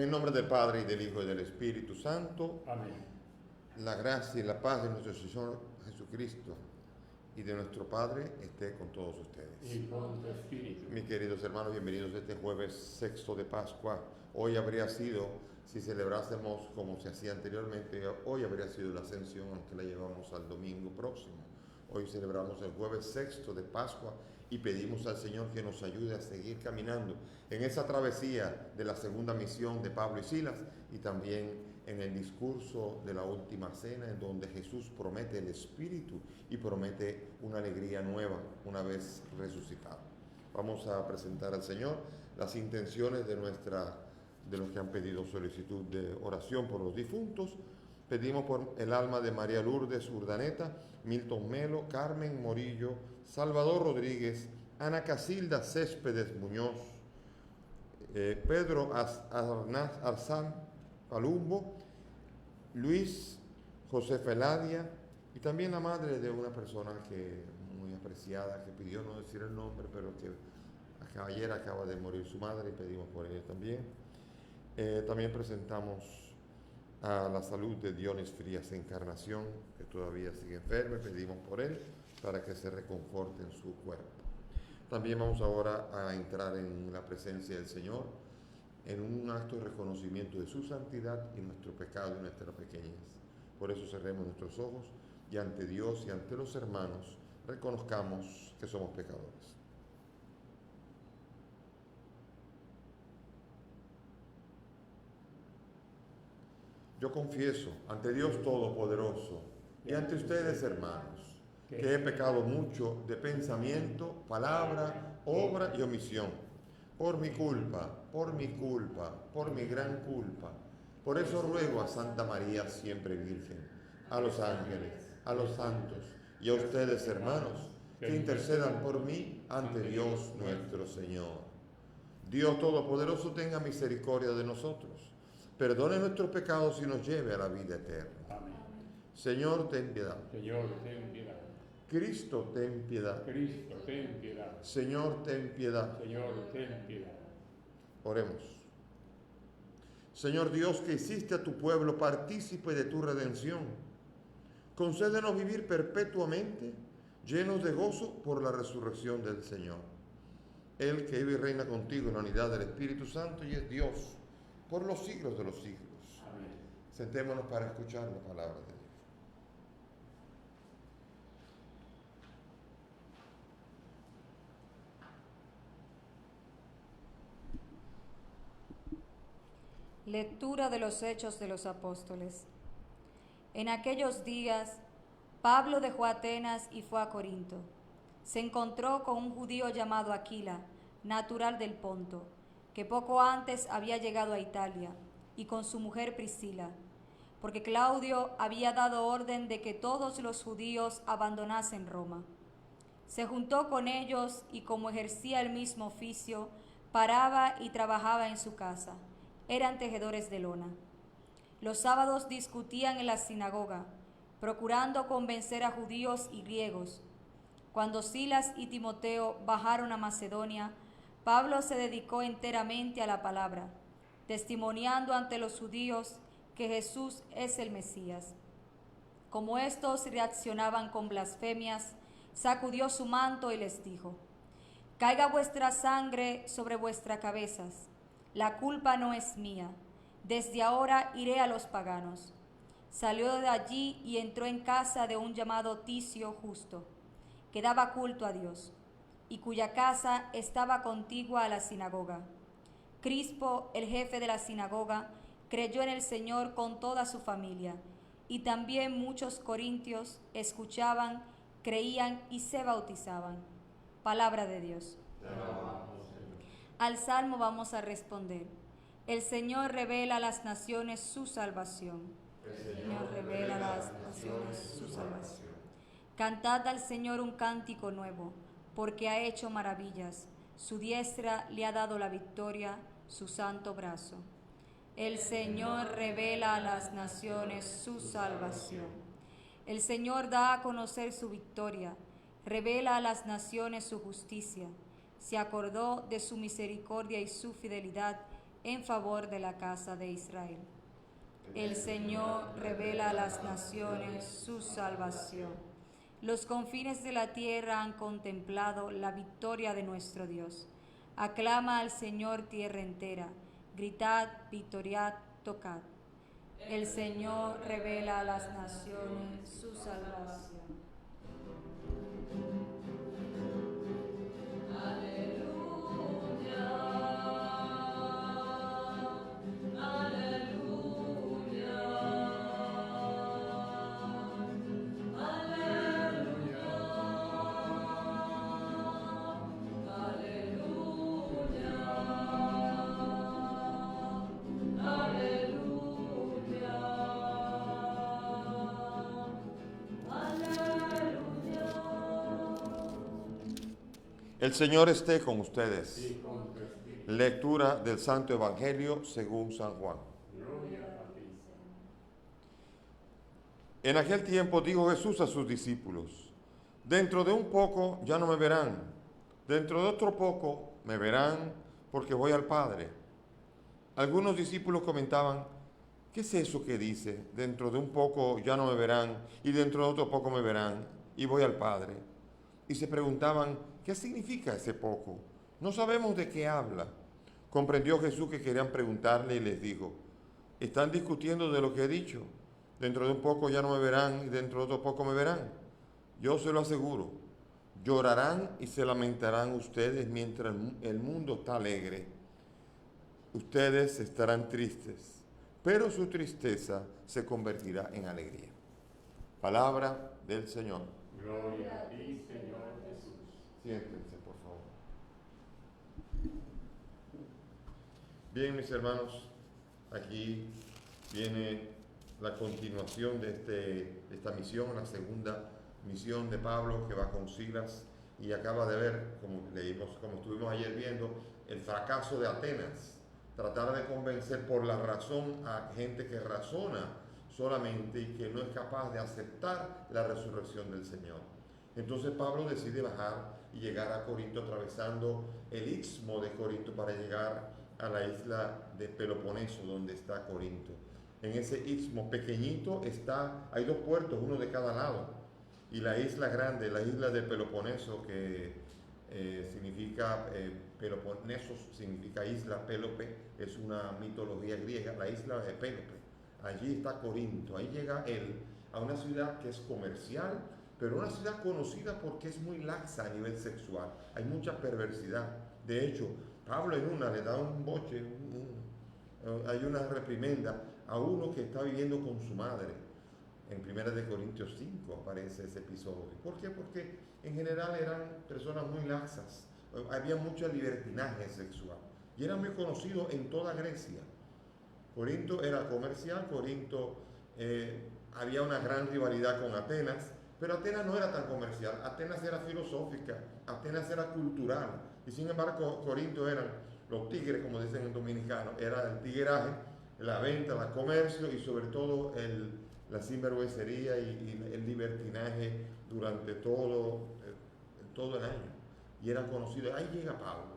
En el nombre del Padre, y del Hijo, y del Espíritu Santo. Amén. La gracia y la paz de nuestro Señor Jesucristo y de nuestro Padre esté con todos ustedes. Y con tu espíritu. Mis queridos hermanos, bienvenidos a este jueves sexto de Pascua. Hoy habría sido, si celebrásemos como se hacía anteriormente, hoy habría sido la Ascensión, aunque la llevamos al domingo próximo. Hoy celebramos el jueves sexto de Pascua y pedimos al Señor que nos ayude a seguir caminando en esa travesía de la segunda misión de Pablo y Silas, y también en el discurso de la última cena, en donde Jesús promete el Espíritu y promete una alegría nueva una vez resucitado. Vamos a presentar al Señor las intenciones de los que han pedido solicitud de oración por los difuntos. Pedimos por el alma de María Lourdes Urdaneta, Milton Melo, Carmen Morillo, Salvador Rodríguez, Ana Casilda Céspedes Muñoz, Pedro Arzán Palumbo, Luis José Feladia, y también la madre de una persona que muy apreciada, que pidió no decir el nombre, pero que ayer acaba de morir su madre, y pedimos por ella también. También presentamos a la salud de Dionis Frías Encarnación, que todavía sigue enfermo, y pedimos por él para que se reconforte en su cuerpo. También vamos ahora a entrar en la presencia del Señor en un acto de reconocimiento de su santidad y nuestro pecado y nuestra pequeñez. Por eso cerremos nuestros ojos y ante Dios y ante los hermanos reconozcamos que somos pecadores. Yo confieso ante Dios Todopoderoso y ante ustedes, hermanos, que he pecado mucho de pensamiento, palabra, obra y omisión. Por mi culpa, por mi gran culpa. Por eso ruego a Santa María, siempre Virgen, a los ángeles, a los santos y a ustedes, hermanos, que intercedan por mí ante Dios nuestro Señor. Dios Todopoderoso tenga misericordia de nosotros, perdone nuestros pecados y nos lleve a la vida eterna. Amén. Señor, ten piedad. Señor, ten piedad. Cristo, ten piedad. Cristo, ten piedad. Señor, ten piedad. Señor, ten piedad. Oremos. Señor Dios, que hiciste a tu pueblo partícipe de tu redención, concédenos vivir perpetuamente llenos de gozo por la resurrección del Señor. Él que vive y reina contigo en la unidad del Espíritu Santo y es Dios por los siglos de los siglos. Amén. Sentémonos para escuchar la palabra de Dios. Lectura de los Hechos de los Apóstoles. En aquellos días, Pablo dejó Atenas y fue a Corinto. Se encontró con un judío llamado Aquila, natural del Ponto, que poco antes había llegado a Italia, y con su mujer Priscila, porque Claudio había dado orden de que todos los judíos abandonasen Roma. Se juntó con ellos y, como ejercía el mismo oficio, paraba y trabajaba en su casa. Eran tejedores de lona. Los sábados discutían en la sinagoga, procurando convencer a judíos y griegos. Cuando Silas y Timoteo bajaron a Macedonia, Pablo se dedicó enteramente a la palabra, testimoniando ante los judíos que Jesús es el Mesías. Como estos reaccionaban con blasfemias, sacudió su manto y les dijo: «Caiga vuestra sangre sobre vuestras cabezas. La culpa no es mía. Desde ahora iré a los paganos». Salió de allí y entró en casa de un llamado Ticio Justo, que daba culto a Dios, y cuya casa estaba contigua a la sinagoga. Crispo, el jefe de la sinagoga, creyó en el Señor con toda su familia, y también muchos corintios escuchaban, creían y se bautizaban. Palabra de Dios. Al salmo vamos a responder: el Señor revela a las naciones su salvación. El Señor revela a las naciones su salvación. Cantad al Señor un cántico nuevo, porque ha hecho maravillas. Su diestra le ha dado la victoria, su santo brazo. El Señor revela a las naciones su salvación. El Señor da a conocer su victoria, revela a las naciones su justicia. Se acordó de su misericordia y su fidelidad, en favor de la casa de Israel. El Señor revela a las naciones su salvación. Los confines de la tierra han contemplado la victoria de nuestro Dios. Aclama al Señor tierra entera. Gritad, victoriad, tocad. El Señor revela a las naciones su salvación. El Señor esté con ustedes. Y con tu espíritu. Lectura del Santo Evangelio según San Juan. Gloria a ti. En aquel tiempo dijo Jesús a sus discípulos: dentro de un poco ya no me verán, dentro de otro poco me verán, porque voy al Padre. Algunos discípulos comentaban: ¿qué es eso que dice? Dentro de un poco ya no me verán, y dentro de otro poco me verán, y voy al Padre. Y se preguntaban: ¿qué significa ese poco? No sabemos de qué habla. Comprendió Jesús que querían preguntarle y les dijo: ¿están discutiendo de lo que he dicho? Dentro de un poco ya no me verán y dentro de otro poco me verán. Yo se lo aseguro, llorarán y se lamentarán ustedes mientras el mundo está alegre. Ustedes estarán tristes, pero su tristeza se convertirá en alegría. Palabra del Señor. Gloria a ti, Señor Jesús. Siéntense, por favor. Bien, mis hermanos, aquí viene la continuación de esta misión, la segunda misión de Pablo, que va con Silas y acaba de ver, como leímos, como estuvimos ayer viendo, el fracaso de Atenas. Tratar de convencer por la razón a gente que razona solamente y que no es capaz de aceptar la resurrección del Señor. Entonces Pablo decide bajar y llegar a Corinto, atravesando el istmo de Corinto para llegar a la isla de Peloponeso, donde está Corinto. En ese istmo pequeñito hay dos puertos, uno de cada lado, y la isla grande, la isla de Peloponeso, que significa Peloponesos, significa isla. Pélope es una mitología griega, la isla de Pélope. Allí está Corinto. Ahí llega él a una ciudad que es comercial, pero una ciudad conocida porque es muy laxa a nivel sexual. Hay mucha perversidad. De hecho, Pablo en una le da un boche, hay una reprimenda a uno que está viviendo con su madre. En 1 de Corintios 5 aparece ese episodio. ¿Por qué? Porque en general eran personas muy laxas. Había mucho libertinaje sexual. Y era muy conocido en toda Grecia. Corinto era comercial, Corinto había una gran rivalidad con Atenas, pero Atenas no era tan comercial, Atenas era filosófica, Atenas era cultural, y sin embargo Corinto eran los tigres, como dicen en dominicano, era el tigueraje, la venta, el comercio y sobre todo la sinvergüencería y el libertinaje durante todo el año. Y era conocido. Ahí llega Pablo.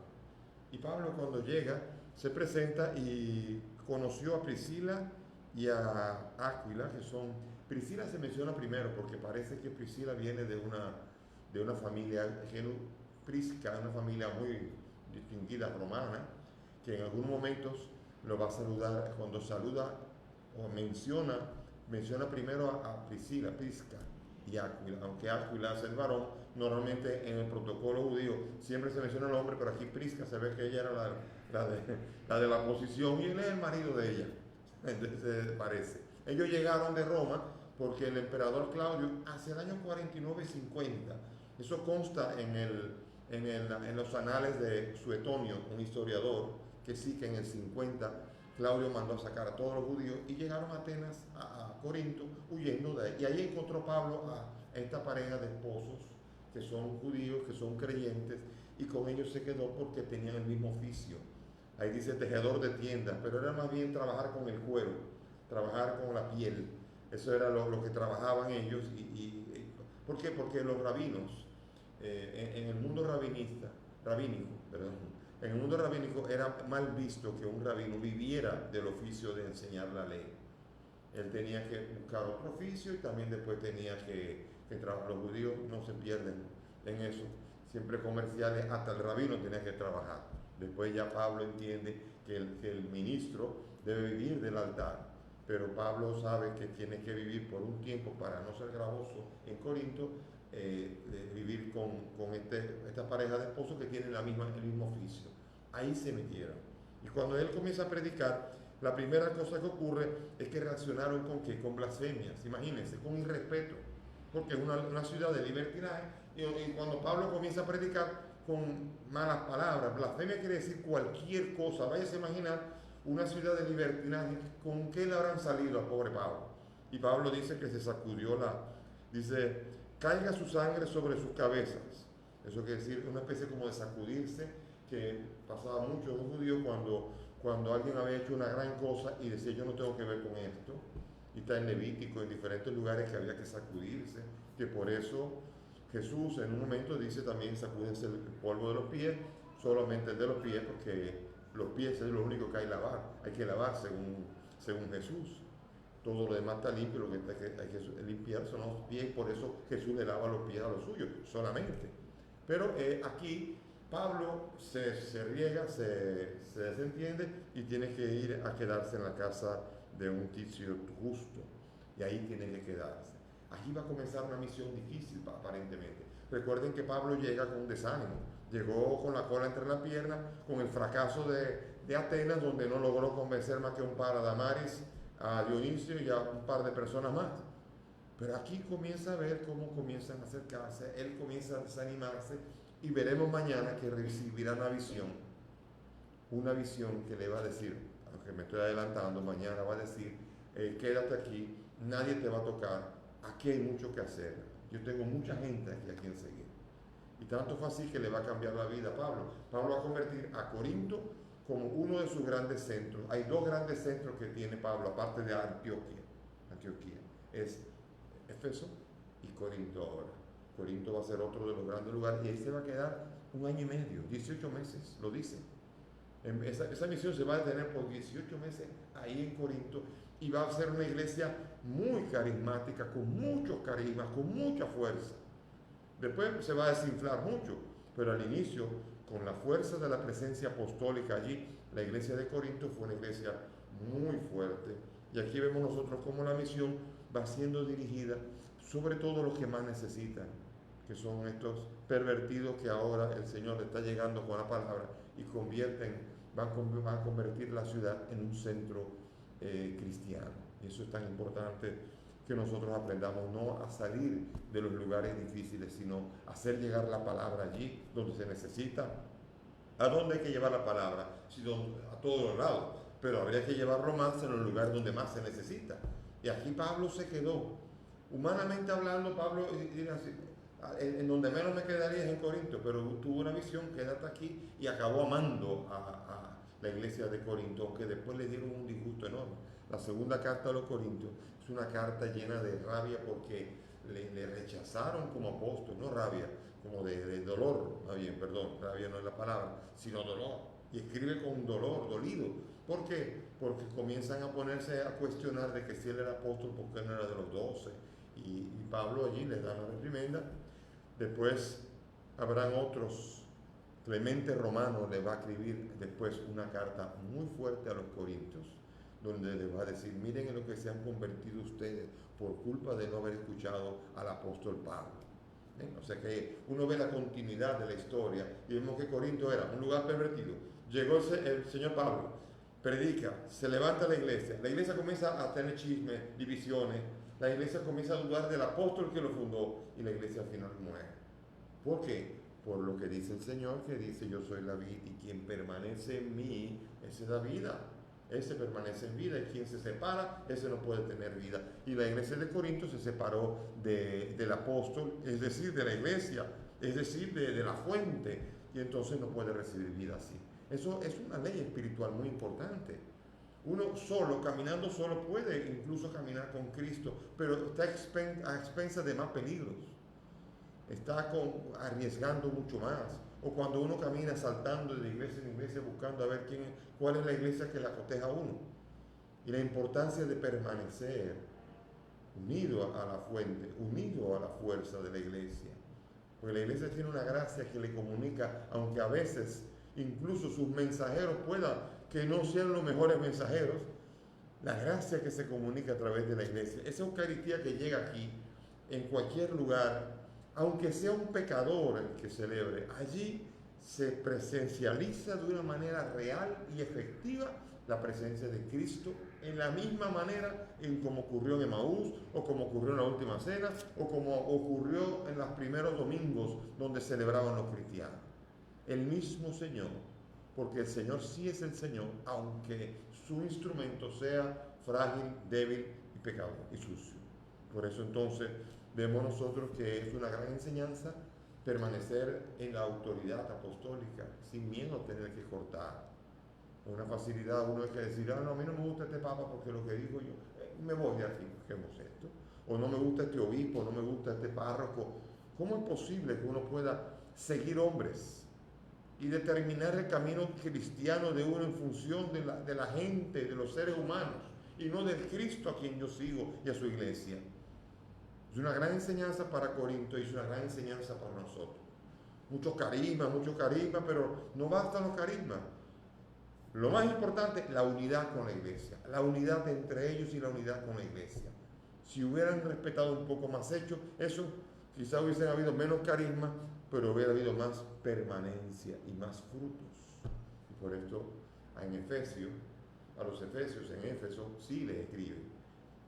Y Pablo, cuando llega, se presenta y conoció a Priscila y a Áquila, que son... Priscila se menciona primero porque parece que Priscila viene de una familia, Prisca, una familia muy distinguida romana, que en algunos momentos lo va a saludar, cuando saluda o menciona primero a Priscila, Prisca y Áquila, aunque Áquila es el varón. Normalmente en el protocolo judío siempre se menciona el hombre, pero aquí Prisca se ve que ella era la de la posición y él es el marido de ella. Entonces parece. Ellos llegaron de Roma porque el emperador Claudio, hacia el año 49-50, eso consta en los anales de Suetonio, un historiador, que sí que en el 50 Claudio mandó a sacar a todos los judíos y llegaron a Atenas, a Corinto, huyendo de ahí. Y ahí encontró Pablo a esta pareja de esposos que son judíos, que son creyentes, y con ellos se quedó porque tenían el mismo oficio. Ahí dice tejedor de tiendas, pero era más bien trabajar con el cuero, trabajar con la piel. Eso era lo que trabajaban ellos. ¿Por qué? Porque los rabinos, en el mundo rabínico, en el mundo rabínico era mal visto que un rabino viviera del oficio de enseñar la ley. Él tenía que buscar otro oficio y también después tenía que trabajar. Los judíos no se pierden en eso, siempre comerciales, hasta el rabino tenía que trabajar. Después ya Pablo entiende que el ministro debe vivir del altar, pero Pablo sabe que tiene que vivir por un tiempo para no ser gravoso en Corinto, de vivir con esta pareja de esposos que tienen el mismo oficio. Ahí se metieron. Y cuando él comienza a predicar, la primera cosa que ocurre es que reaccionaron ¿con qué? Con blasfemias, imagínense, con irrespeto, porque es una ciudad de libertinaje, y cuando Pablo comienza a predicar con malas palabras, blasfemia quiere decir cualquier cosa. Váyase a imaginar una ciudad de libertinaje, ¿con qué le habrán salido al pobre Pablo? Y Pablo dice que se sacudió dice, caiga su sangre sobre sus cabezas. Eso quiere decir una especie como de sacudirse, que pasaba mucho en los judíos cuando alguien había hecho una gran cosa y decía, yo no tengo que ver con esto. Y está en Levítico, en diferentes lugares, que había que sacudirse, que por eso Jesús en un momento dice también, sacúdense el polvo de los pies, solamente el de los pies, porque los pies es lo único que hay que lavar según Jesús. Todo lo demás está limpio, lo que hay que limpiar son los pies, por eso Jesús le lava los pies a los suyos, solamente. Pero aquí Pablo se riega, se desentiende y tiene que ir a quedarse en la casa de un Ticio Justo, y ahí tiene que quedarse. Aquí va a comenzar una misión difícil, aparentemente. Recuerden que Pablo llega con un desánimo, llegó con la cola entre las piernas, con el fracaso de Atenas, donde no logró convencer más que un par a Damaris, a Dionisio y a un par de personas más. Pero aquí comienza a ver cómo comienzan a acercarse, él comienza a desanimarse, y veremos mañana que recibirá una visión que le va a decir, aunque me estoy adelantando, mañana va a decir, quédate aquí, nadie te va a tocar, aquí hay mucho que hacer, yo tengo mucha gente aquí a quien seguir. Y tanto fue así que le va a cambiar la vida a Pablo. Pablo va a convertir a Corinto como uno de sus grandes centros. Hay dos grandes centros que tiene Pablo, aparte de Antioquía. Es Éfeso y Corinto ahora. Corinto va a ser otro de los grandes lugares, y ahí se va a quedar 1 año y medio, 18 meses, lo dice. Esa misión se va a detener por 18 meses ahí en Corinto, y va a ser una iglesia muy carismática, con muchos carismas, con mucha fuerza. Después se va a desinflar mucho, pero al inicio, con la fuerza de la presencia apostólica allí, la iglesia de Corinto fue una iglesia muy fuerte. Y aquí vemos nosotros cómo la misión va siendo dirigida sobre todo los que más necesitan, que son estos pervertidos que ahora el Señor está llegando con la palabra y van a convertir la ciudad en un centro cristiano. Y eso es tan importante, que nosotros aprendamos no a salir de los lugares difíciles, sino a hacer llegar la palabra allí donde se necesita. ¿A dónde hay que llevar la palabra? A todos los lados, pero habría que llevarlo más en los lugares donde más se necesita. Y aquí Pablo se quedó. Humanamente hablando, Pablo en donde menos me quedaría es en Corinto, pero tuvo una visión, quédate aquí, y acabó amando a la iglesia de Corinto, aunque después le dieron un disgusto enorme. La segunda carta a los Corintios es una carta llena de rabia, porque le rechazaron como apóstol, no rabia, como de dolor, rabia no es la palabra, sino dolor, y escribe con dolor, dolido. ¿Por qué? Porque comienzan a ponerse a cuestionar de que si él era apóstol, ¿por qué no era de los 12? Y Pablo allí les da una reprimenda. Después habrán otros. Clemente Romano le va a escribir después una carta muy fuerte a los corintios, donde les va a decir, miren en lo que se han convertido ustedes por culpa de no haber escuchado al apóstol Pablo. O sea que uno ve la continuidad de la historia y vemos que Corinto era un lugar pervertido. Llegó el señor Pablo, predica, se levanta la iglesia comienza a tener chismes, divisiones, la iglesia comienza a dudar del apóstol que lo fundó, y la iglesia al final muere. ¿Por qué? Por lo que dice el Señor, que dice, yo soy la vid, y quien permanece en mí, ese da vida. Ese permanece en vida, y quien se separa, ese no puede tener vida. Y la iglesia de Corinto se separó del apóstol, es decir, de la iglesia, es decir, de la fuente, y entonces no puede recibir vida así. Eso es una ley espiritual muy importante. Uno solo, caminando solo, puede incluso caminar con Cristo, pero está a expensas de más peligros. Está arriesgando mucho más. O cuando uno camina saltando de iglesia en iglesia, buscando a ver cuál es la iglesia que la coteja a uno. Y la importancia de permanecer unido a la fuente, unido a la fuerza de la iglesia. Porque la iglesia tiene una gracia que le comunica, aunque a veces incluso sus mensajeros puedan que no sean los mejores mensajeros, la gracia que se comunica a través de la iglesia. Esa Eucaristía que llega aquí, en cualquier lugar, aunque sea un pecador el que celebre, allí se presencializa de una manera real y efectiva la presencia de Cristo en la misma manera en como ocurrió en Emaús, o como ocurrió en la última cena, o como ocurrió en los primeros domingos donde celebraban los cristianos. El mismo Señor, porque el Señor sí es el Señor, aunque su instrumento sea frágil, débil y pecador y sucio. Por eso entonces vemos nosotros que es una gran enseñanza permanecer en la autoridad apostólica sin miedo a tener que cortar. Una facilidad, uno es que decir, no, a mí no me gusta este papa porque lo que dijo yo, me voy de aquí, busquemos esto. O no me gusta este obispo, no me gusta este párroco. ¿Cómo es posible que uno pueda seguir hombres y determinar el camino cristiano de uno en función de la gente, de los seres humanos, y no del Cristo a quien yo sigo y a su iglesia? Es una gran enseñanza para Corinto y es una gran enseñanza para nosotros. Mucho carisma, pero no bastan los carismas. Lo más importante, la unidad con la iglesia, la unidad entre ellos y la unidad con la iglesia. Si hubieran respetado un poco más hechos, eso quizá hubiesen habido menos carisma, pero hubiera habido más permanencia y más frutos. Y por esto a los Efesios en Éfeso sí les escribe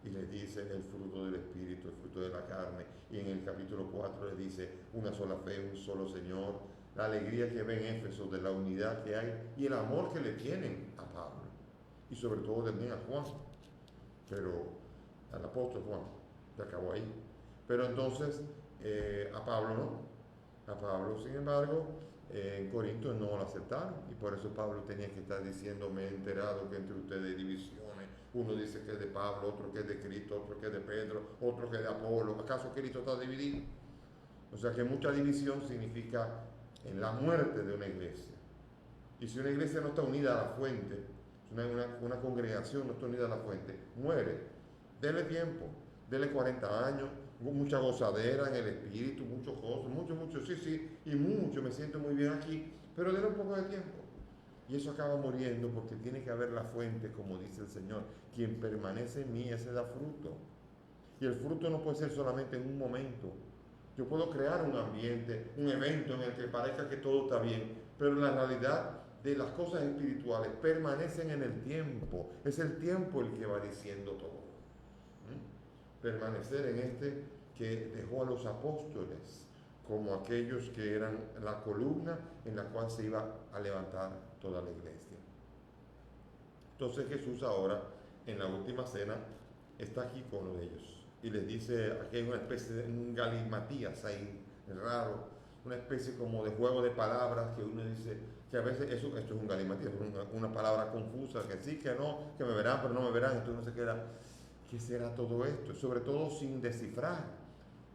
y les dice el fruto del Espíritu, el fruto de la carne, y en el capítulo 4 les dice una sola fe, un solo Señor, la alegría que ve en Éfeso de la unidad que hay y el amor que le tienen a Pablo y sobre todo también a Juan, pero al apóstol Juan, que acabó ahí. Pero entonces a Pablo no, a Pablo sin embargo en Corinto no lo aceptaron, y por eso Pablo tenía que estar diciendo, me he enterado que entre ustedes hay divisiones, uno dice que es de Pablo, otro que es de Cristo, otro que es de Pedro, otro que es de Apolo. ¿Acaso Cristo está dividido? O sea que mucha división significa en la muerte de una iglesia. Y si una iglesia no está unida a la fuente, una congregación no está unida a la fuente, muere. Dele tiempo, dele 40 años, mucha gozadera en el espíritu, muchas cosas, mucho, sí, y mucho, me siento muy bien aquí, pero dele un poco de tiempo. Y eso acaba muriendo porque tiene que haber la fuente, como dice el Señor, quien permanece en mí, ese da fruto. Y el fruto no puede ser solamente en un momento. Yo puedo crear un ambiente, un evento en el que parezca que todo está bien, pero la realidad de las cosas espirituales permanecen en el tiempo. Es el tiempo el que va diciendo todo. Permanecer en este que dejó a los apóstoles como aquellos que eran la columna en la cual se iba a levantar toda la iglesia. Entonces Jesús ahora, en la última cena, está aquí con ellos. Y les dice, aquí hay una especie de un galimatías ahí, raro, una especie como de juego de palabras que uno dice, que a veces esto es un galimatías, una palabra confusa, que sí, que no, que me verán, pero no me verán, entonces uno se queda, ¿qué será todo esto? Sobre todo sin descifrar.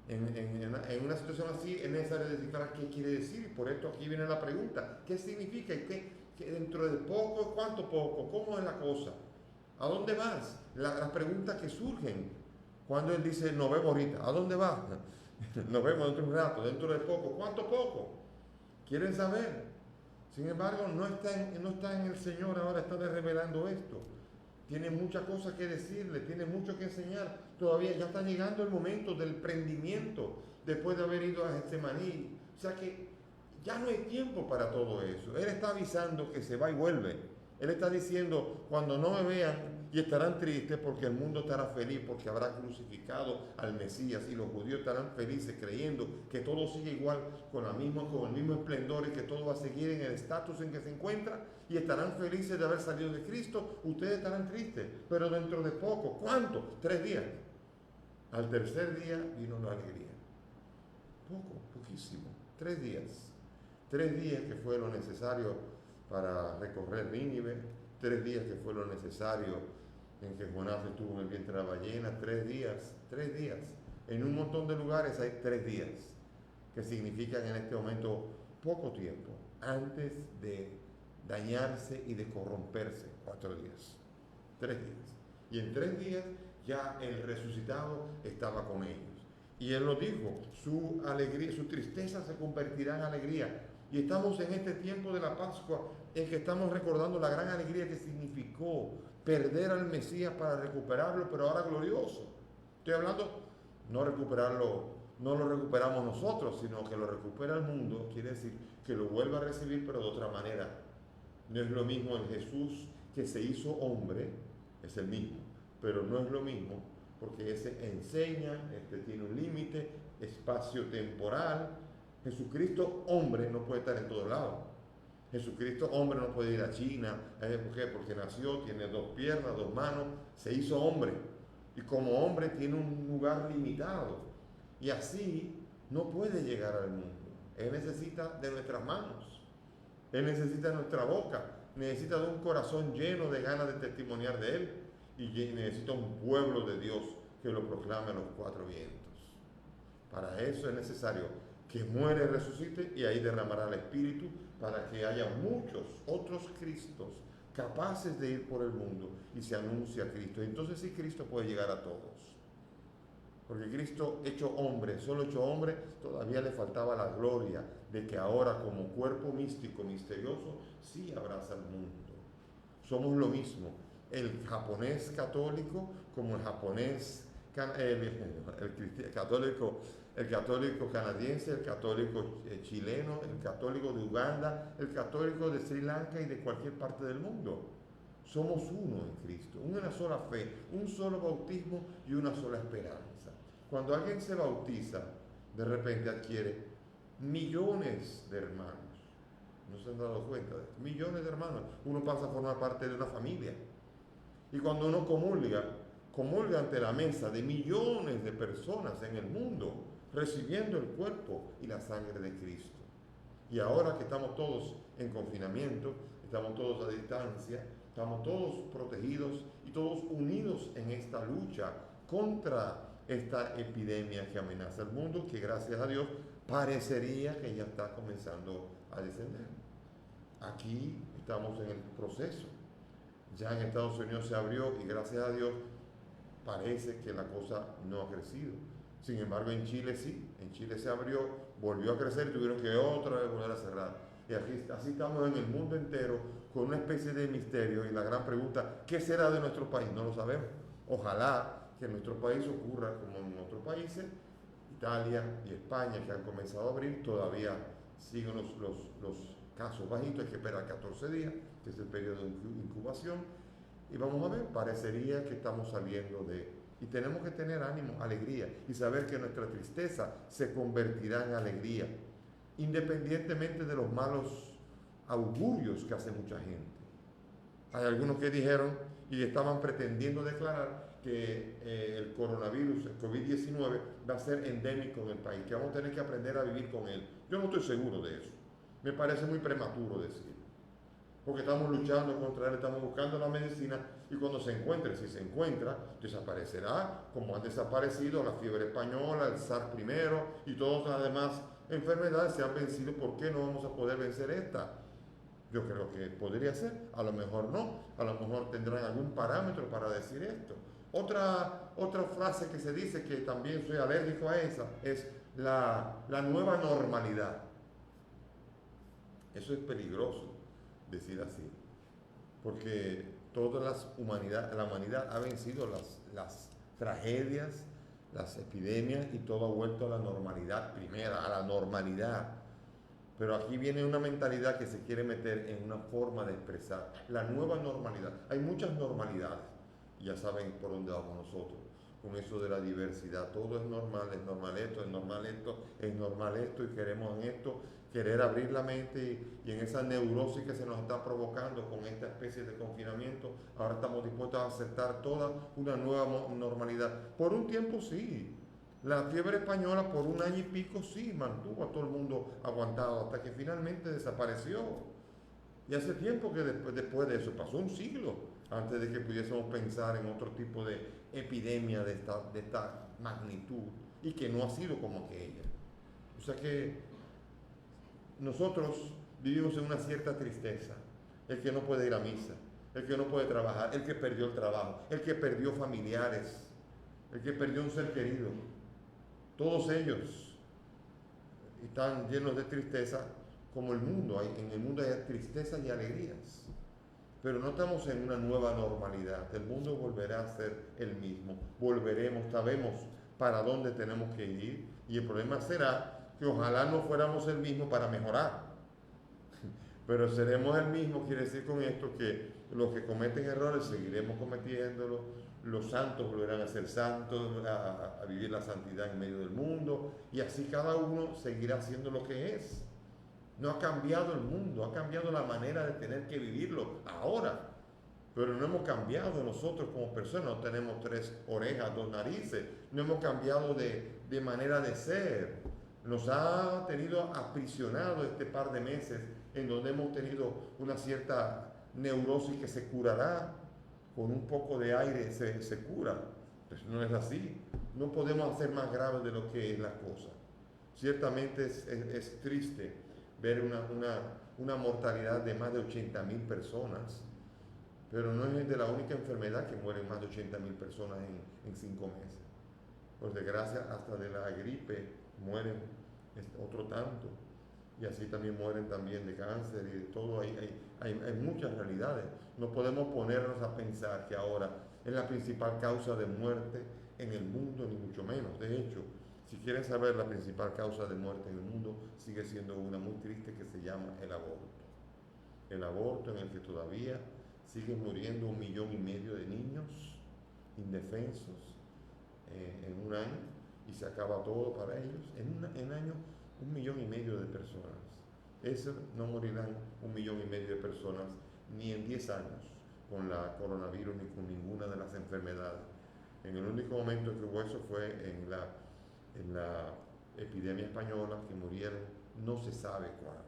En una situación así es necesario descifrar qué quiere decir, y por esto aquí viene la pregunta, ¿qué significa? ¿Y qué dentro de poco? ¿Cuánto poco? ¿Cómo es la cosa? ¿A dónde vas? Las preguntas que surgen cuando él dice, nos vemos ahorita, ¿a dónde vas? Nos vemos dentro de un rato, dentro de poco. ¿Cuánto poco? Quieren saber. Sin embargo, no está en el Señor ahora, está revelando esto. Tiene muchas cosas que decirle, tiene mucho que enseñar. Todavía ya está llegando el momento del prendimiento después de haber ido a Getsemaní. O sea que ya no hay tiempo para todo eso. Él está avisando que se va y vuelve. Él está diciendo, cuando no me vean, y estarán tristes porque el mundo estará feliz porque habrá crucificado al Mesías, y los judíos estarán felices creyendo que todo sigue igual con el mismo esplendor y que todo va a seguir en el estatus en que se encuentra, y estarán felices de haber salido de Cristo. Ustedes estarán tristes, pero dentro de poco. ¿Cuánto? 3 días. Al tercer día vino la alegría. Poquísimo. 3 días. 3 días que fue lo necesario para recorrer Nínive, 3 días que fue lo necesario en que Jonás estuvo en el vientre de la ballena, 3 días. En un montón de lugares hay 3 días, que significan en este momento poco tiempo, antes de dañarse y de corromperse. 4 días, 3 días. Y en 3 días ya el resucitado estaba con ellos. Y él lo dijo, su alegría, su tristeza se convertirá en alegría. Y estamos en este tiempo de la Pascua en que estamos recordando la gran alegría que significó perder al Mesías para recuperarlo, pero ahora glorioso. Estoy hablando, no recuperarlo, no lo recuperamos nosotros, sino que lo recupera el mundo, quiere decir que lo vuelva a recibir, pero de otra manera. No es lo mismo el Jesús que se hizo hombre, es el mismo, pero no es lo mismo, porque ese enseña, tiene un límite espacio-temporal. Jesucristo hombre no puede estar en todos lados. Jesucristo hombre no puede ir a China. ¿Por qué? Porque nació, tiene 2 piernas, 2 manos, se hizo hombre. Y como hombre tiene un lugar limitado. Y así no puede llegar al mundo. Él necesita de nuestras manos. Él necesita de nuestra boca. Necesita de un corazón lleno de ganas de testimoniar de Él. Y necesita un pueblo de Dios que lo proclame a los 4 vientos. Para eso es necesario que muere y resucite, y ahí derramará el Espíritu para que haya muchos otros Cristos capaces de ir por el mundo y se anuncia a Cristo. Entonces sí, Cristo puede llegar a todos. Porque Cristo hecho hombre, solo hecho hombre, todavía le faltaba la gloria de que ahora como cuerpo místico, misterioso, sí abraza al mundo. Somos lo mismo, el japonés católico como el japonés el católico canadiense, el católico chileno, el católico de Uganda, el católico de Sri Lanka y de cualquier parte del mundo. Somos uno en Cristo, una sola fe, un solo bautismo y una sola esperanza. Cuando alguien se bautiza, de repente adquiere millones de hermanos. ¿No se han dado cuenta de esto? Millones de hermanos. Uno pasa a formar parte de una familia. Y cuando uno comulga ante la mesa de millones de personas en el mundo, recibiendo el cuerpo y la sangre de Cristo. Y ahora que estamos todos en confinamiento, estamos todos a distancia, estamos todos protegidos y todos unidos en esta lucha contra esta epidemia que amenaza el mundo, que gracias a Dios parecería que ya está comenzando a descender. Aquí estamos en el proceso. Ya en Estados Unidos se abrió y gracias a Dios parece que la cosa no ha crecido. Sin embargo, en Chile sí, en Chile se abrió, volvió a crecer y tuvieron que otra vez volver a cerrar. Y así estamos en el mundo entero con una especie de misterio y la gran pregunta, ¿qué será de nuestro país? No lo sabemos. Ojalá que en nuestro país ocurra como en otros países, Italia y España, que han comenzado a abrir, todavía siguen los casos bajitos, hay que esperar 14 días, que es el periodo de incubación, y vamos a ver, parecería que estamos saliendo y tenemos que tener ánimo, alegría, y saber que nuestra tristeza se convertirá en alegría, independientemente de los malos augurios que hace mucha gente. Hay algunos que dijeron y estaban pretendiendo declarar que el coronavirus, el COVID-19, va a ser endémico en el país, que vamos a tener que aprender a vivir con él. Yo no estoy seguro de eso. Me parece muy prematuro decir, porque estamos luchando contra él, estamos buscando la medicina, y cuando se encuentre, si se encuentra, desaparecerá, como han desaparecido la fiebre española, el SARS primero, y todas las demás enfermedades se han vencido. ¿Por qué no vamos a poder vencer esta? Yo creo que podría ser, a lo mejor no, a lo mejor tendrán algún parámetro para decir esto. Otra frase que se dice, que también soy alérgico a esa, es la nueva normalidad. Eso es peligroso decir así, porque la humanidad ha vencido las tragedias, las epidemias, y todo ha vuelto a la normalidad primera, a la normalidad. Pero aquí viene una mentalidad que se quiere meter en una forma de expresar la nueva normalidad. Hay muchas normalidades, ya saben por dónde vamos nosotros, con eso de la diversidad. Todo es normal esto, es normal esto, es normal esto, y queremos en esto querer abrir la mente, y en esa neurosis que se nos está provocando con esta especie de confinamiento, ahora estamos dispuestos a aceptar toda una nueva normalidad. Por un tiempo sí, la fiebre española por 1 año y pico sí mantuvo a todo el mundo aguantado, hasta que finalmente desapareció. Y hace tiempo que después de eso, pasó un siglo antes de que pudiésemos pensar en otro tipo de epidemia de esta magnitud, y que no ha sido como aquella. O sea que nosotros vivimos en una cierta tristeza, el que no puede ir a misa, el que no puede trabajar, el que perdió el trabajo, el que perdió familiares, el que perdió un ser querido. Todos ellos están llenos de tristeza como el mundo. En el mundo hay tristezas y alegrías. Pero no estamos en una nueva normalidad. El mundo volverá a ser el mismo. Volveremos, sabemos para dónde tenemos que ir. Y el problema será que ojalá no fuéramos el mismo para mejorar. Pero seremos el mismo, quiere decir con esto que los que cometen errores seguiremos cometiéndolos. Los santos volverán a ser santos, a vivir la santidad en medio del mundo. Y así cada uno seguirá siendo lo que es. No ha cambiado el mundo, ha cambiado la manera de tener que vivirlo ahora. Pero no hemos cambiado nosotros como personas, no tenemos 3 orejas, 2 narices, no hemos cambiado de manera de ser. Nos ha tenido aprisionado este par de meses en donde hemos tenido una cierta neurosis que se curará, con un poco de aire se cura. Pues no es así, no podemos hacer más grave de lo que es la cosa. Ciertamente es triste ver una mortalidad de más de 80,000 personas, pero no es de la única enfermedad que mueren más de 80,000 personas en 5 meses. Por desgracia, hasta de la gripe mueren otro tanto, y así también mueren también de cáncer y de todo. Hay muchas realidades. No podemos ponernos a pensar que ahora es la principal causa de muerte en el mundo, ni mucho menos. De hecho, si quieren saber, la principal causa de muerte en el mundo sigue siendo una muy triste que se llama el aborto. El aborto, en el que todavía siguen muriendo 1,5 millones de niños indefensos en un año, y se acaba todo para ellos. En año, 1,5 millones de personas. Eso no morirán 1,5 millones de personas ni en 10 años con la coronavirus ni con ninguna de las enfermedades. En el único momento que hubo eso fue en la epidemia española, que murieron no se sabe cuántos.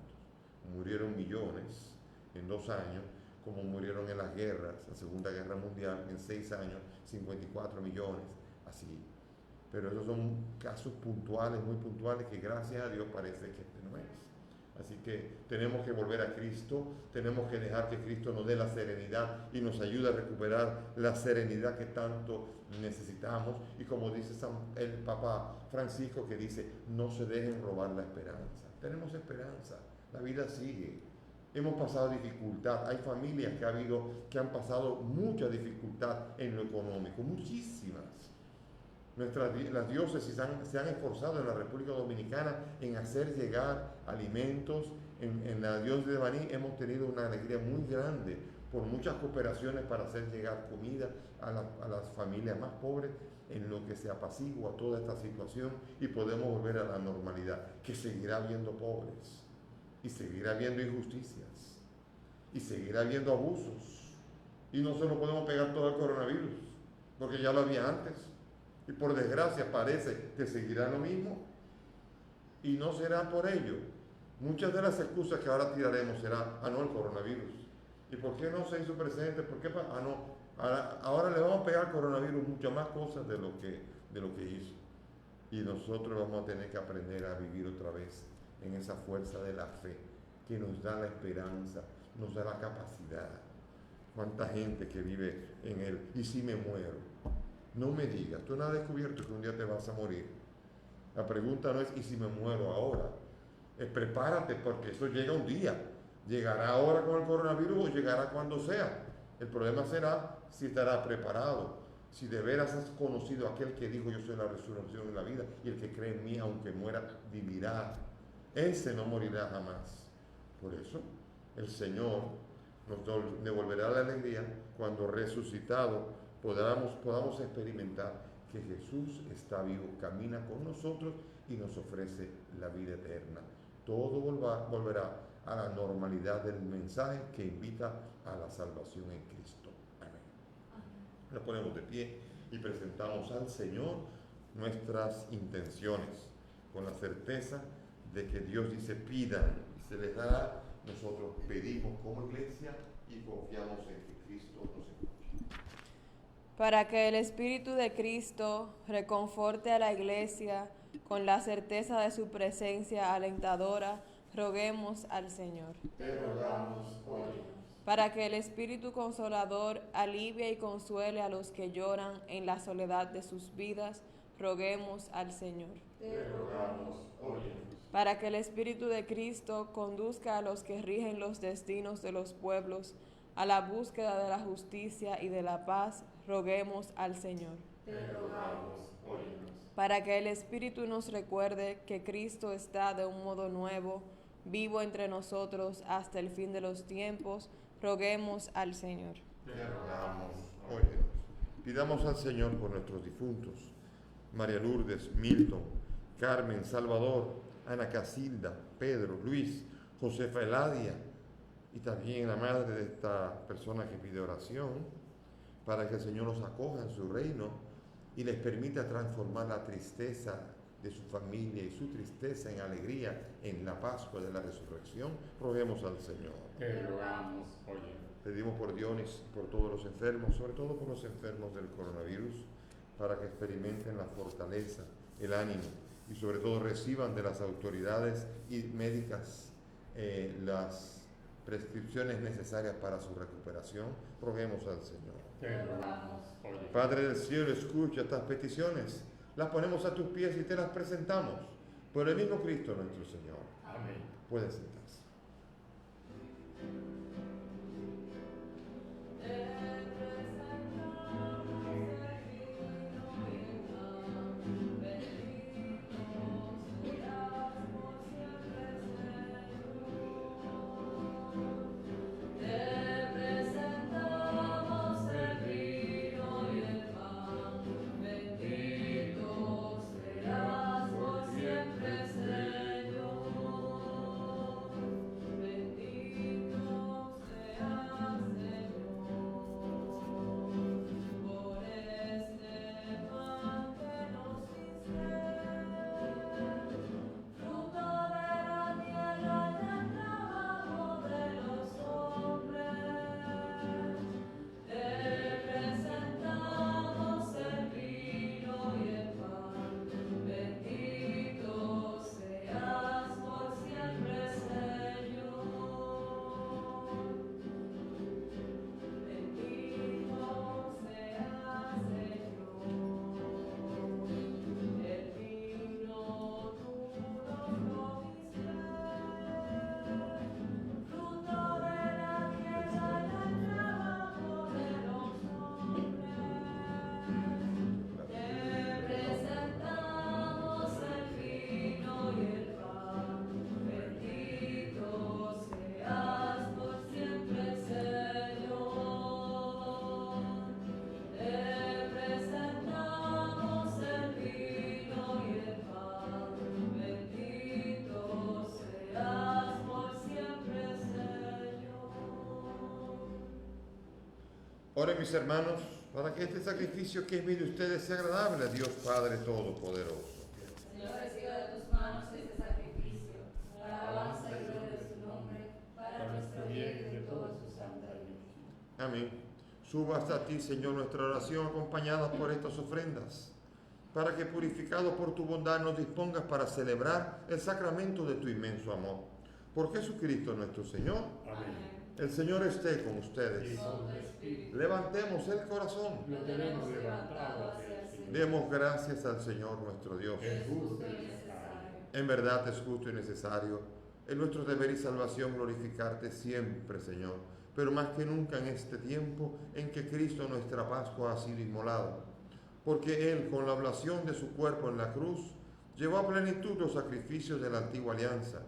Murieron millones en 2 años, como murieron en las guerras, la Segunda Guerra Mundial, en 6 años, 54 millones, así. Pero esos son casos puntuales, muy puntuales, que gracias a Dios parece que este no es. Así que tenemos que volver a Cristo, tenemos que dejar que Cristo nos dé la serenidad y nos ayude a recuperar la serenidad que tanto necesitamos. Y como dice el Papa Francisco, que dice, no se dejen robar la esperanza. Tenemos esperanza, la vida sigue. Hemos pasado dificultad, hay familias que han pasado mucha dificultad en lo económico, muchísimas. Las diócesis se han esforzado en la República Dominicana en hacer llegar alimentos. En la diócesis de Baní hemos tenido una alegría muy grande por muchas cooperaciones para hacer llegar comida a las familias más pobres, en lo que se apacigua toda esta situación y podemos volver a la normalidad, que seguirá habiendo pobres y seguirá habiendo injusticias y seguirá habiendo abusos, y no se lo podemos pegar todo al coronavirus, porque ya lo había antes. Y por desgracia parece que seguirá lo mismo, y no será por ello. Muchas de las excusas que ahora tiraremos será, no, el coronavirus. ¿Y por qué no se hizo presente? ¿Por qué? No, ahora le vamos a pegar al coronavirus muchas más cosas de lo que hizo. Y nosotros vamos a tener que aprender a vivir otra vez en esa fuerza de la fe, que nos da la esperanza, nos da la capacidad. ¿Cuánta gente que vive en él? ¿Y si me muero? No me digas, tú no has descubierto que un día te vas a morir. La pregunta no es ¿y si me muero ahora? Es prepárate, porque eso llega un día. Llegará ahora con el coronavirus o llegará cuando sea. El problema será si estarás preparado, si de veras has conocido a aquel que dijo yo soy la resurrección y la vida, y el que cree en mí aunque muera vivirá. Ese no morirá jamás. Por eso el Señor nos devolverá la alegría cuando resucitado podamos experimentar que Jesús está vivo, camina con nosotros y nos ofrece la vida eterna. Todo volverá a la normalidad del mensaje que invita a la salvación en Cristo. Amén. Nos ponemos de pie y presentamos al Señor nuestras intenciones, con la certeza de que Dios dice pidan y se les dará. Nosotros pedimos como iglesia y confiamos en que Cristo nos escuche. Para que el Espíritu de Cristo reconforte a la Iglesia con la certeza de su presencia alentadora, roguemos al Señor. Te rogamos, óyenos. para que el Espíritu Consolador alivie y consuele a los que lloran en la soledad de sus vidas, roguemos al Señor. Te rogamos, óyenos. Para que el Espíritu de Cristo conduzca a los que rigen los destinos de los pueblos a la búsqueda de la justicia y de la paz, roguemos al Señor. Te rogamos, óyenos. Para que el Espíritu nos recuerde que Cristo está de un modo nuevo, vivo entre nosotros hasta el fin de los tiempos, roguemos al Señor. Te Rogamos, óyenos. Pidamos al Señor por nuestros difuntos, María Lourdes, Milton, Carmen, Salvador, Ana Casilda, Pedro, Luis, Josefa Eladia, y también la madre de esta persona que pide oración, para que el Señor los acoja en su reino y les permita transformar la tristeza de su familia y su tristeza en alegría en la Pascua de la Resurrección. Roguemos al Señor. Te rogamos, óyenos. Pedimos por Dionis, por todos los enfermos, sobre todo por los enfermos del coronavirus, para que experimenten la fortaleza, el ánimo y sobre todo reciban de las autoridades y médicas las prescripciones necesarias para su recuperación. Roguemos al Señor. Te rogamos, óyenos. Padre del cielo, escucha estas peticiones, las ponemos a tus pies y te las presentamos por el mismo Cristo nuestro Señor. Amén. Pueden sentarse. Oren mis hermanos, para que este sacrificio que es mío de ustedes sea agradable a Dios Padre Todopoderoso. Señor, reciba de tus manos este sacrificio, para alabanza y gloria de su nombre, para nuestro bien y de toda su santa iglesia. Amén. Suba hasta ti, Señor, nuestra oración acompañada por estas ofrendas, para que purificado por tu bondad nos dispongas para celebrar el sacramento de tu inmenso amor. Por Jesucristo nuestro Señor. Amén. El Señor esté con ustedes. Y con tu espíritu. Levantemos el corazón. Lo tenemos levantado hacia el Señor. Demos gracias al Señor nuestro Dios. Es justo y necesario. En verdad es justo y necesario. Es nuestro deber y salvación glorificarte siempre, Señor, pero más que nunca en este tiempo en que Cristo nuestra Pascua ha sido inmolado. Porque Él, con la oblación de su cuerpo en la cruz, llevó a plenitud los sacrificios de la antigua alianza.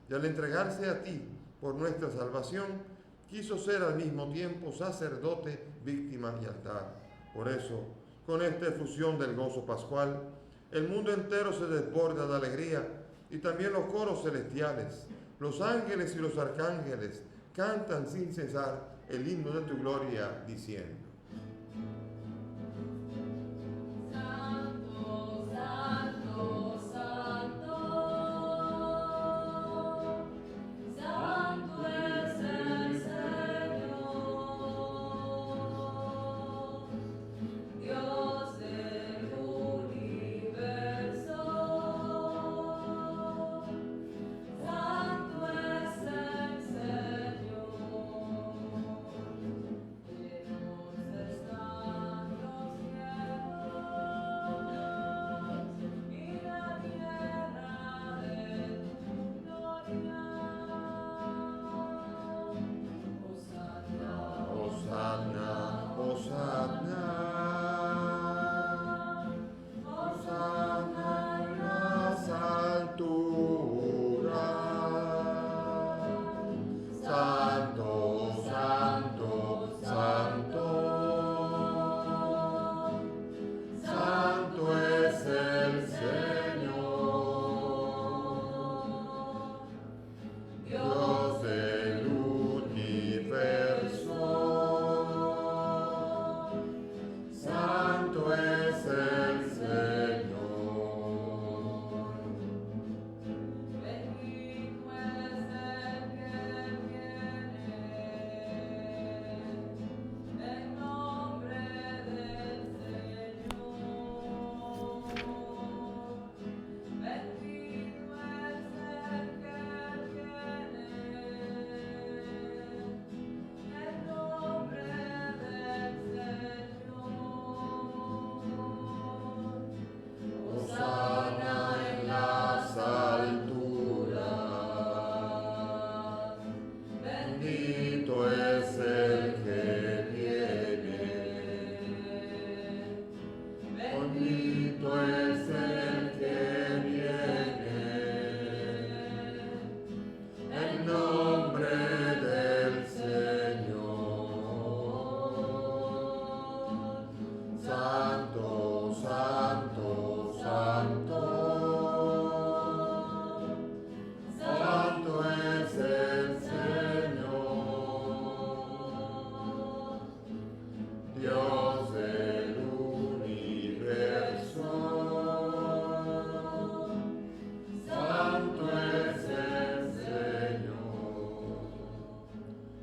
Y al entregarse a ti por nuestra salvación, quiso ser al mismo tiempo sacerdote, víctima y altar. Por eso, con esta efusión del gozo pascual, el mundo entero se desborda de alegría y también los coros celestiales, los ángeles y los arcángeles cantan sin cesar el himno de tu gloria diciendo: Santo, santo, santo, santo es el Señor, Dios del universo. Santo es el Señor. Dios del universo. Santo es el Señor.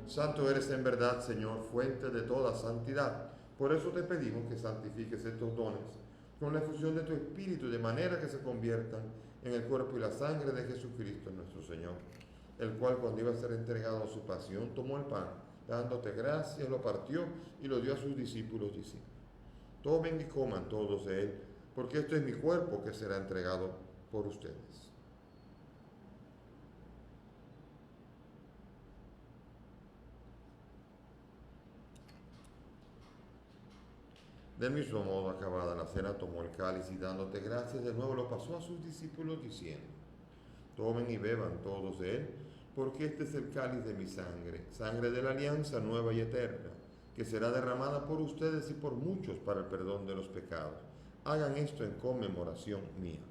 Santo eres en verdad, Señor, fuente de toda santidad. Por eso te pedimos que santifiques estos dones con la efusión de tu Espíritu, de manera que se conviertan en el cuerpo y la sangre de Jesucristo nuestro Señor, el cual, cuando iba a ser entregado a su pasión, tomó el pan, dándote gracias, lo partió y lo dio a sus discípulos, diciendo: tomen y coman todos de él, porque esto es mi cuerpo que será entregado por ustedes. Del mismo modo, acabada la cena, tomó el cáliz y, dándote gracias, de nuevo lo pasó a sus discípulos, diciendo: tomen y beban todos de él, porque este es el cáliz de mi sangre, sangre de la alianza nueva y eterna, que será derramada por ustedes y por muchos para el perdón de los pecados. Hagan esto en conmemoración mía.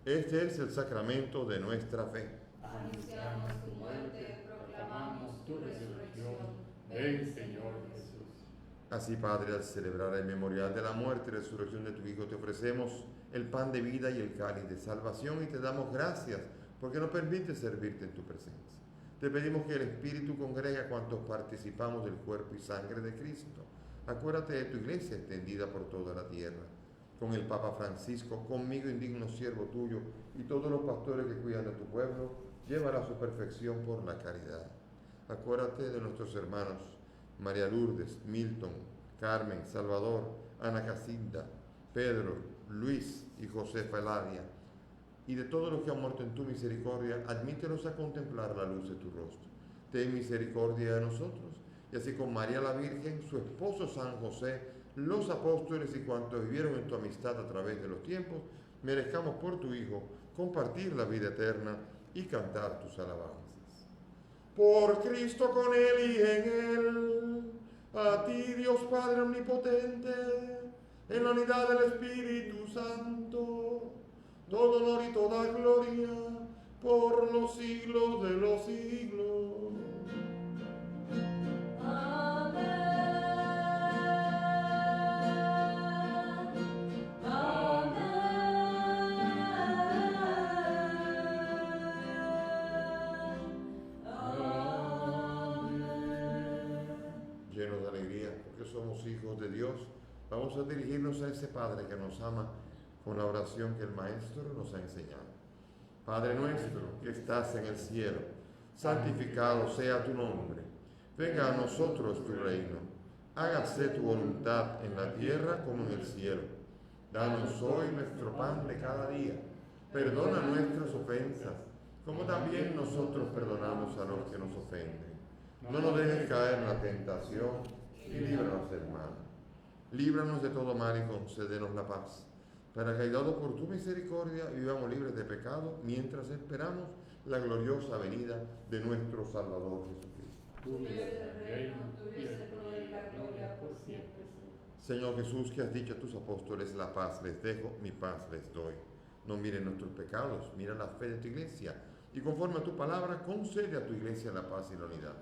Este es el sacramento de nuestra fe. Anunciamos tu muerte, proclamamos tu resurrección. Ven, Señor Jesús. Así, Padre, al celebrar el memorial de la muerte y resurrección de tu Hijo, te ofrecemos el pan de vida y el cáliz de salvación, y te damos gracias porque nos permite servirte en tu presencia. Te pedimos que el Espíritu congregue a cuantos participamos del cuerpo y sangre de Cristo. Acuérdate de tu iglesia extendida por toda la tierra, con el Papa Francisco, conmigo, indigno siervo tuyo, y todos los pastores que cuidan de tu pueblo, llévala a su perfección por la caridad. Acuérdate de nuestros hermanos María Lourdes, Milton, Carmen, Salvador, Ana Casilda, Pedro, Luis y Josefa Eladia, y de todos los que han muerto en tu misericordia, admítelos a contemplar la luz de tu rostro. Ten misericordia de nosotros, y así con María la Virgen, su esposo San José, los apóstoles y cuantos vivieron en tu amistad a través de los tiempos, merezcamos por tu Hijo compartir la vida eterna y cantar tus alabanzas. Por Cristo, con Él y en Él, a ti, Dios Padre omnipotente, en la unidad del Espíritu Santo, todo honor y toda gloria por los siglos de los siglos. Llenos de alegría, porque somos hijos de Dios, vamos a dirigirnos a ese Padre que nos ama con la oración que el Maestro nos ha enseñado. Padre nuestro que estás en el cielo, santificado sea tu nombre. Venga a nosotros tu reino. Hágase tu voluntad en la tierra como en el cielo. Danos hoy nuestro pan de cada día. Perdona nuestras ofensas, como también nosotros perdonamos a los que nos ofenden. No nos dejes caer en la tentación y líbranos del mal. Líbranos de todo mal y concédenos la paz, para que, ayudados por tu misericordia, vivamos libres de pecado mientras esperamos la gloriosa venida de nuestro Salvador Jesucristo. Tuyo es el reino, tuyo es el poder y la gloria por siempre. Señor Jesús, que has dicho a tus apóstoles: la paz les dejo, mi paz les doy. No miren nuestros pecados, mira la fe de tu iglesia, y conforme a tu palabra, concede a tu iglesia la paz y la unidad.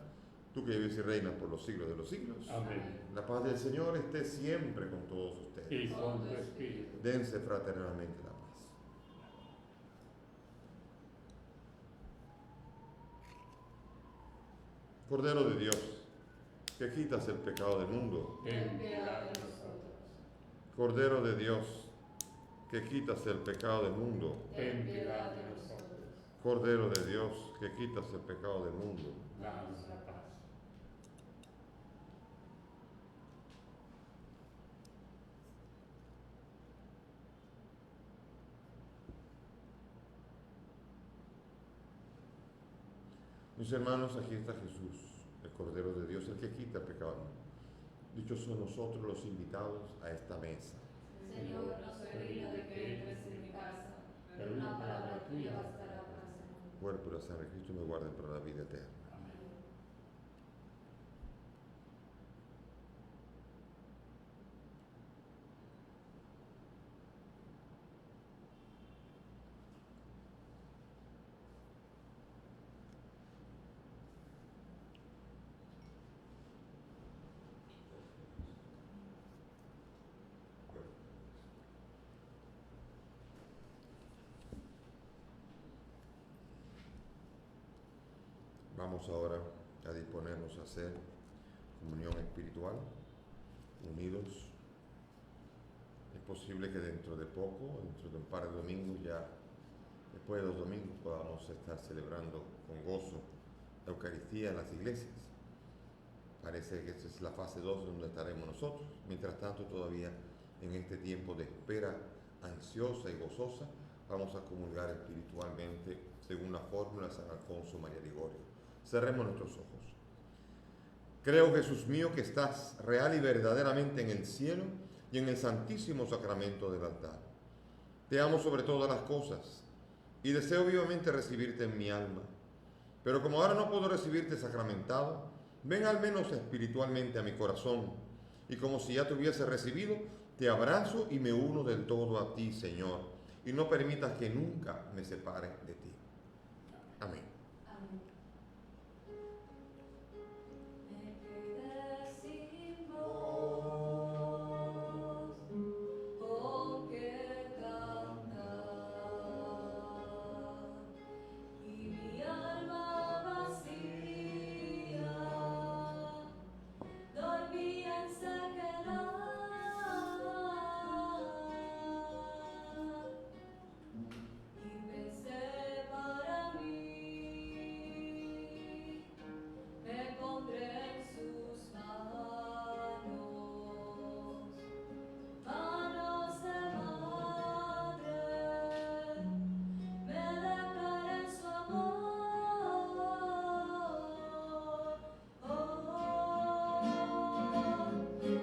Tú que vives y reinas por los siglos de los siglos. Amén. La paz del Señor esté siempre con todos ustedes. Y con tu espíritu. Dense fraternalmente la paz. Cordero de Dios, que quitas el pecado del mundo. Ten piedad de nosotros. Cordero de Dios, que quitas el pecado del mundo. Ten piedad de nosotros. Cordero de Dios, que quitas el pecado del mundo. Danos la paz. Mis hermanos, aquí está Jesús, el Cordero de Dios, el que quita el pecado del mundo. Dichos son nosotros los invitados a esta mesa. Señor, no soy digno de que entres en mi casa, pero una palabra tuya bastará para sanar. Cuerpo y la sangre de Cristo me guarden para la vida eterna. Amén. Vamos ahora a disponernos a hacer comunión espiritual, unidos. Es posible que dentro de poco, dentro de un par de domingos, ya después de 2 domingos, podamos estar celebrando con gozo la Eucaristía en las iglesias. Parece que esta es la fase 2 donde estaremos nosotros. Mientras tanto, todavía en este tiempo de espera ansiosa y gozosa, vamos a comulgar espiritualmente según la fórmula de San Alfonso María Ligorio. Cerremos nuestros ojos. Creo, Jesús mío, que estás real y verdaderamente en el cielo y en el santísimo sacramento del altar. Te amo sobre todas las cosas y deseo vivamente recibirte en mi alma. Pero como ahora no puedo recibirte sacramentado, ven al menos espiritualmente a mi corazón, y como si ya te hubiese recibido, te abrazo y me uno del todo a ti, Señor, y no permitas que nunca me separe de ti. Amén. Amén. Me quedé sin voz, con que cantar, y mi alma vacía dormía en sequedad, y pensé para mí, me pondré en sus manos, manos de madre, me declaré en su amor, y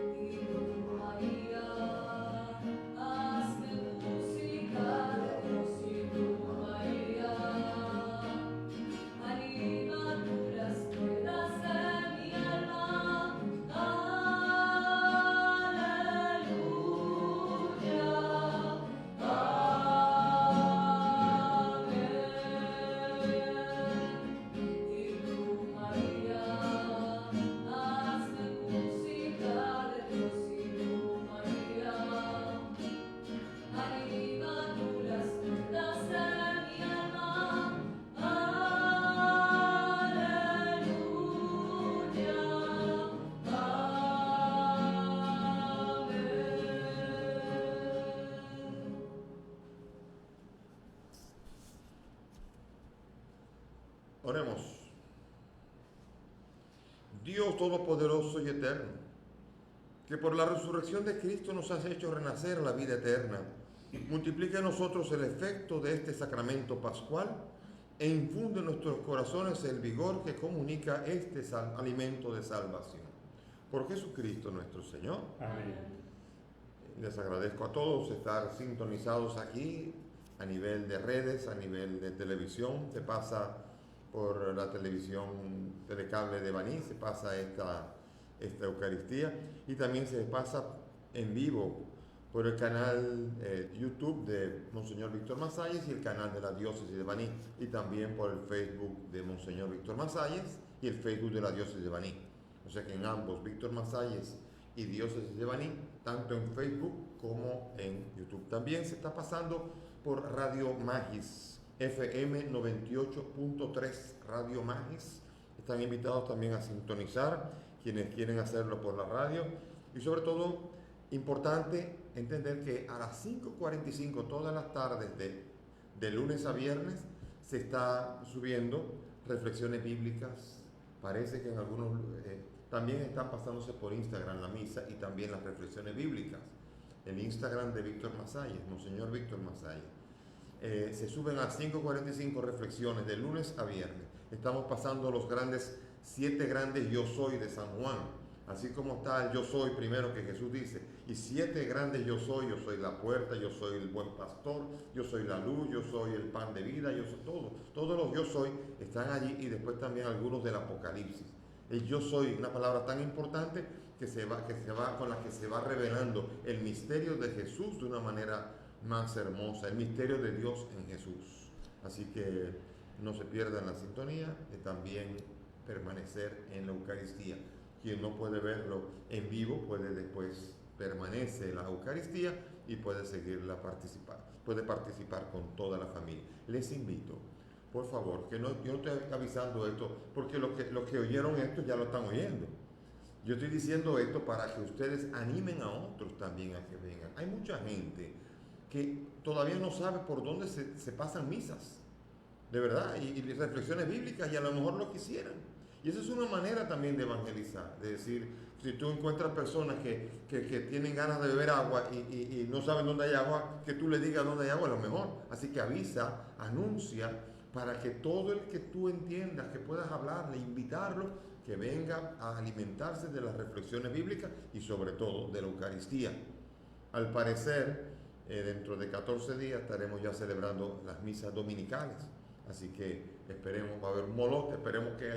tú, María, hazme música de Dios, y tú, María, anima tú las cuerdas de mi alma, aleluya, amén. Y tú, María, hazme música de Dios, y tú, María, anima tú las cuerdas de mi alma, aleluya, amén. Oremos. Dios Todopoderoso y Eterno, que por la resurrección de Cristo nos has hecho renacer a la vida eterna, multiplica en nosotros el efecto de este sacramento pascual e infunde en nuestros corazones el vigor que comunica este alimento de salvación. Por Jesucristo nuestro Señor. Amén. Les agradezco a todos estar sintonizados aquí a nivel de redes, a nivel de televisión. Se pasa por la televisión Telecable de Baní, se pasa esta Eucaristía, y también se pasa en vivo por el canal YouTube de Monseñor Víctor Masalles y el canal de la Diócesis de Baní, y también por el Facebook de Monseñor Víctor Masalles y el Facebook de la Diócesis de Baní. O sea que en ambos, Víctor Masalles y Diócesis de Baní, tanto en Facebook como en YouTube. También se está pasando por Radio Magis, FM 98.3, Radio Magis. Están invitados también a sintonizar quienes quieren hacerlo por la radio. Y sobre todo, importante entender que a las 5:45 todas las tardes de lunes a viernes se está subiendo reflexiones bíblicas. Parece que en algunos también están pasándose por Instagram la misa y también las reflexiones bíblicas. El Instagram de Víctor Masalles, Monseñor Víctor Masalles. Se suben a 5:45 reflexiones de lunes a viernes. Estamos pasando los 7 grandes yo soy de San Juan, así como está el yo soy primero que Jesús dice, y 7 grandes yo soy la puerta, yo soy el buen pastor, yo soy la luz, yo soy el pan de vida, yo soy todo. Todos los yo soy están allí, y después también algunos del Apocalipsis. El yo soy, una palabra tan importante con la que se va revelando el misterio de Jesús de una manera más hermosa, el misterio de Dios en Jesús. Así que no se pierdan la sintonía de también permanecer en la Eucaristía. Quien no puede verlo en vivo puede después permanece en la Eucaristía y puede seguirla puede participar con toda la familia. Les invito, por favor, que no, yo no estoy avisando esto, porque los que oyeron esto ya lo están oyendo. Yo estoy diciendo esto para que ustedes animen a otros también a que vengan. Hay mucha gente que todavía no sabe por dónde se pasan misas, de verdad, y reflexiones bíblicas, y a lo mejor lo quisieran. Y esa es una manera también de evangelizar, de decir, si tú encuentras personas que tienen ganas de beber agua y no saben dónde hay agua, que tú le digas dónde hay agua, a lo mejor. Así que avisa, anuncia, para que todo el que tú entiendas que puedas hablarle, invitarlo, que venga a alimentarse de las reflexiones bíblicas y sobre todo de la Eucaristía. Al parecer, dentro de 14 días estaremos ya celebrando las misas dominicales. Así que esperemos, va a haber un molote, esperemos que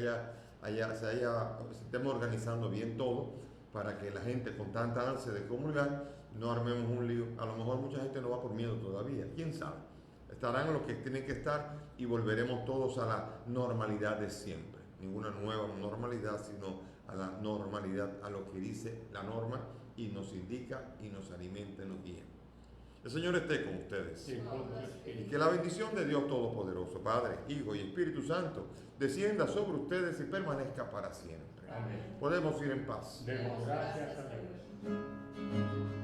se estemos organizando bien todo para que la gente con tanta ansia de comulgar no armemos un lío. A lo mejor mucha gente no va por miedo todavía, quién sabe. Estarán los que tienen que estar y volveremos todos a la normalidad de siempre. Ninguna nueva normalidad, sino a la normalidad, a lo que dice la norma y nos indica y nos alimenta y nos guía. El Señor esté con ustedes. Sí, y que la bendición de Dios Todopoderoso, Padre, Hijo y Espíritu Santo, descienda sobre ustedes y permanezca para siempre. Amén. Podemos ir en paz. Demos gracias a Dios.